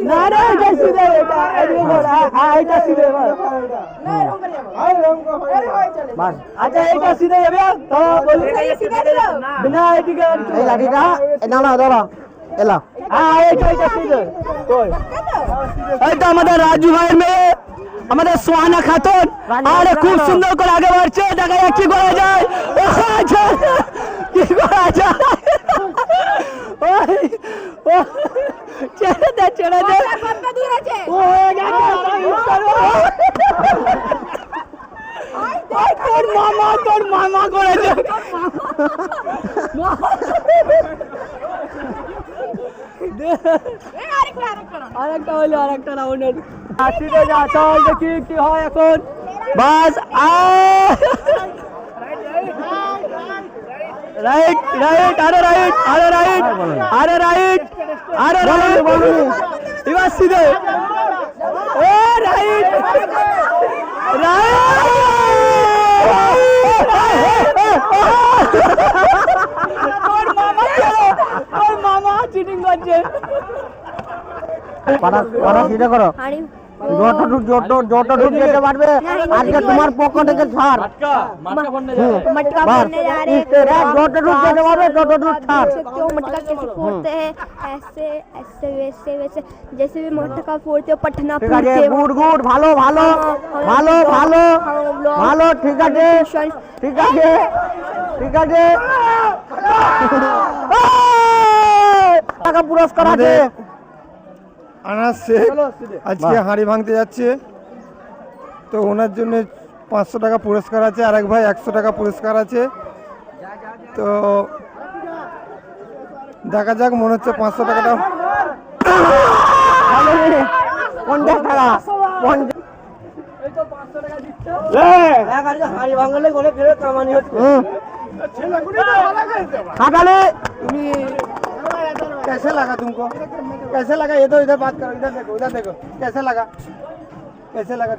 না না এটা সিধে এটা এদিকে বল এটা সিধে বল বাস আচ্ছা এটা সিধে যাবে তো বলি বিনা এদিকে এই লাঠিটা না না ধরো এলা এটা সিধে কই এই তো আমাদের রাজু ভাইয়ের মেয়ে আমাদের সোহানা খাতুন আরে খুব সুন্দর করে আগে বাড়ছে দেখা যাক কি করা যায় কি করা যায় ছেড়ে দে তোর মামা করেছে আরেকটা হইলো আরেকটা রাউন্ডের আসিতে যা চল দেখি কি হয় এখন বাস রাইট আরে রাইট এবার সিধে ও রাইট তোর মামা চিটিং করছে সিধে করো যতটুকু যেতে পারবে আজকে তোমার পক্ষ থেকে ছাড় যতটুকু যেতে পারবে ততটুকু ছাড় मटका कैसे फोड़ते हैं ऐसे ऐसे वैसे वैसे जैसे भी मटका फोड़ते हो पटना फोड़ते हो गुड ভালো ভালো ভালো ভালো ভালো ঠিক আছে টাকা পুরস্কার আছে আনাস শেখ আজকে হাঁড়ি ভাঙতে যাচ্ছে তো ওনার জন্য 500 টাকা পুরস্কার আছে আর এক ভাই 100 টাকা পুরস্কার আছে তো দেখা যাক মনে হচ্ছে 500 টাকাটা कैसे लगा तुमको कैसे लगा ये तो इधर बात करो इधर देखो कैसे लगा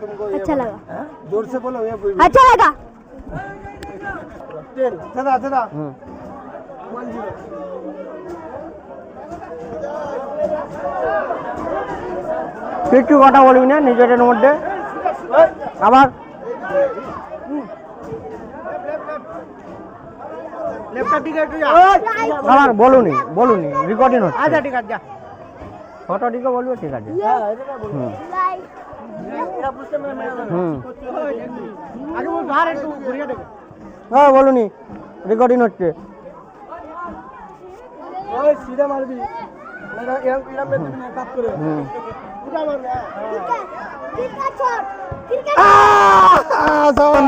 तुमको अच्छा लगा जोर से बोलो ये अच्छा लगा चला কিছু কথা বলবি না নিজেদের মধ্যে আবার আবার বলুনি রেকর্ডিং হচ্ছে আচ্ছা ঠিক আছে যা ফটো দিকে বলবো ঠিক আছে হ্যাঁ বলুনি রেকর্ডিং হচ্ছে সিধা মারবি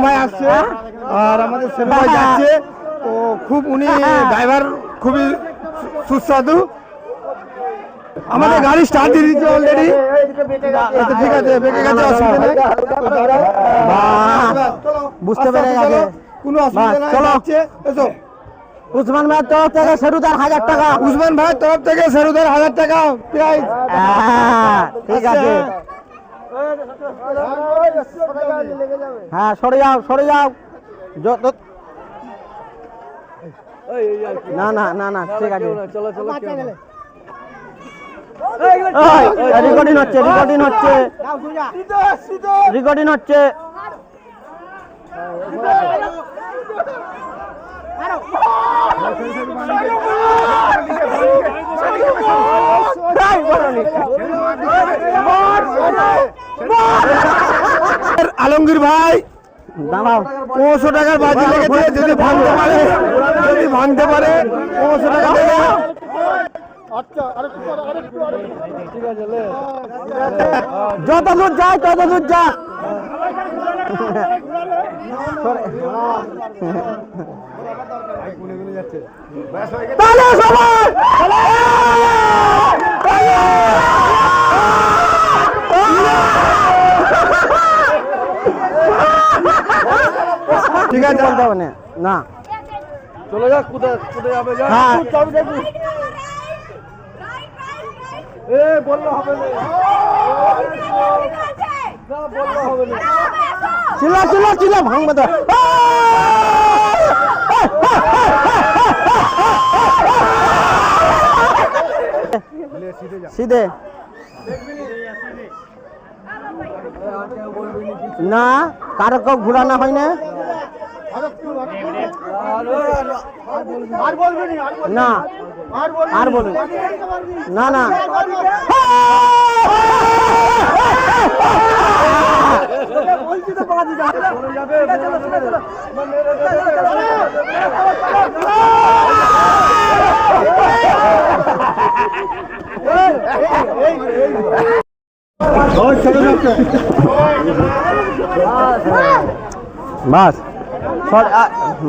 ভাই আসছে আর আমাদের সেলু ভাই যাচ্ছে তো খুব উনি ড্রাইভার খুবই সুস্বাদু আমাদের গাড়ি স্টার্ট দিয়ে দিচ্ছে অলরেডি ঠিক আছে বেঁকে গেছে অসুবিধা নেই বুঝতে পেরে গেছে কোনো অসুবিধা নাই চলো এসো উসমান ভাইয়ের তরফ থেকে সেরুদার 1000 টাকা উসমান ভাইয়ের তরফ থেকে সেরুদার 1000 টাকা প্রাইজ ঠিক আছে হ্যাঁ সরে যাও না ঠিক আছে চলো রেকর্ডিং হচ্ছে আলমগীর ভাই দাঁড়াও 500 টাকার বাজি লেগেছে যদি ভাঙতে পারে 500 টাকা দেবে যত দূর যায় তত দূর যা তাহলে সবাই ঠিক আছে বলতে হবে না চলে যাক কোথায় যাবে যা বললে হবে না চিল্লা ভাঙবে তো সিধে না, কারো কেউ ঘুরানো হয় না। না আর বলুন না না বাস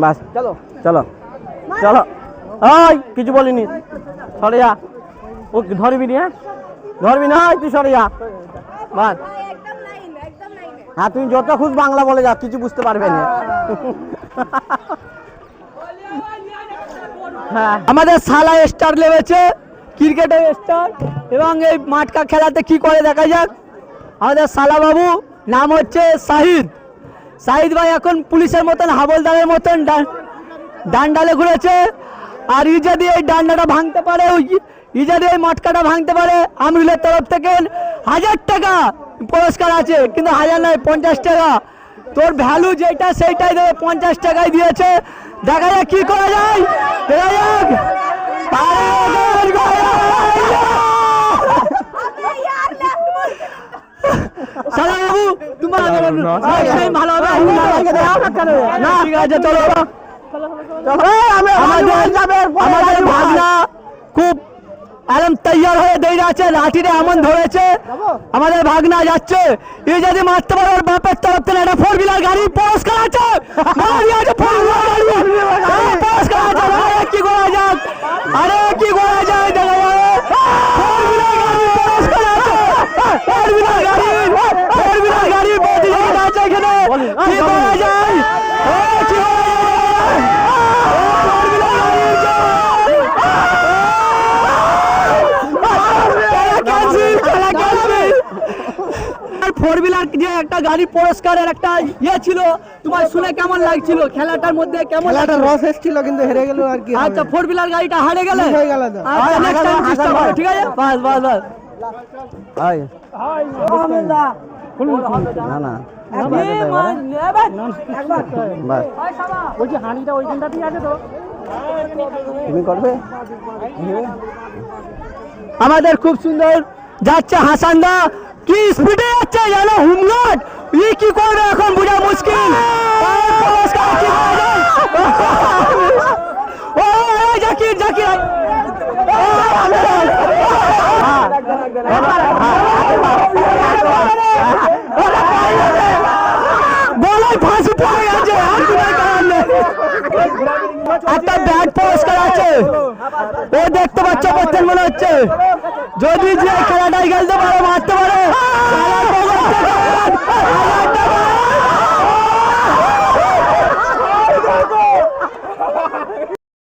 বাস চলো চলো চলো। ওই কিছু বলিনি, সরে যা। ও ধরবি নি, হ্যাঁ ধরবি না, তুই সরে যা বাস। হ্যাঁ তুমি যত খুশ বাংলা বলে যা, কিছু বুঝতে পারবে না। হ্যাঁ আমাদের শালা স্টার লেগেছে, ক্রিকেটের স্টার, এবং এই মাঠকা খেলাতে কি করে দেখা যাক। আমাদের শালা বাবু নাম হচ্ছে শাহিদ। শাহিদ ভাই এখন পুলিশের মতন, হাবলদারের মতন ডান্ডালে ঘুরেছে। আর ই যদি এই ডান্ডাটা ভাঙতে পারে, ই যদি এই মটকাটা ভাঙতে পারে, আমরুলের তরফ থেকে 1000 টাকা পুরস্কার আছে। কিন্তু 1000 নয়, 50 টাকা। তোর ভ্যালু যেটা সেইটাই দেবে, 50 টাকায় দিয়েছে। দেখা যাক কি করা যায়, দেখা যাক। শালা বাবু তোমার ভালো হবে না, ঠিক আছে চলো। আমাদের ভাগনা খুব একদম তৈয়ার হয়ে দাঁড়িয়ে আছে, লাঠিটা এমন ধরেছে। আমাদের ভাগনা যাচ্ছে, এ যদি মারতে পারে ওর বাপের তরফ থেকে একটা 4 হুইলার গাড়ি পুরস্কার আছে। পুরস্কার আছে, কি করা যাক, আরে কি করা যায়, দেখা যাবে। 4 হুইলার গাড়ি পুরস্কার আছে, 4 হুইলার গাড়ি, 4 হুইলার গাড়ি প্রতিযোগিতা আছে এখানে। কি করা যায়, কি করা যায়। ফোর হুইলার যে একটা গাড়ি পুরস্কারের একটা ইয়ে ছিল, তোমার শুনে কেমন লাগছিল? খেলাটার মধ্যে কেমন লাগছিল? রস এসেছিল কিন্তু হেরে গেল আর কি। আচ্ছা ফোর হুইলার গাড়িটা হারে গেলে হয়ে গেল তো। আচ্ছা নেক্সট টাইম চেষ্টা করো, ঠিক আছে? বাস বাস বাস। হাই না না তুমি করবে। আমাদের খুব সুন্দর যাচ্ছে হাসানদা, কি স্পিডে যাচ্ছে জানো, হুমলাট। ই কি করবে এখন বোঝা মুশকিল। ও জাকির জাকির গলায় ফাঁসি পড়ে গেছে। একটা ব্যাট পুরস্কার আছে, ও দেখতে পাচ্ছ বলছেন মনে হচ্ছে। যদি যে খেলাটাই খেলতে পারে, মারতে পারে,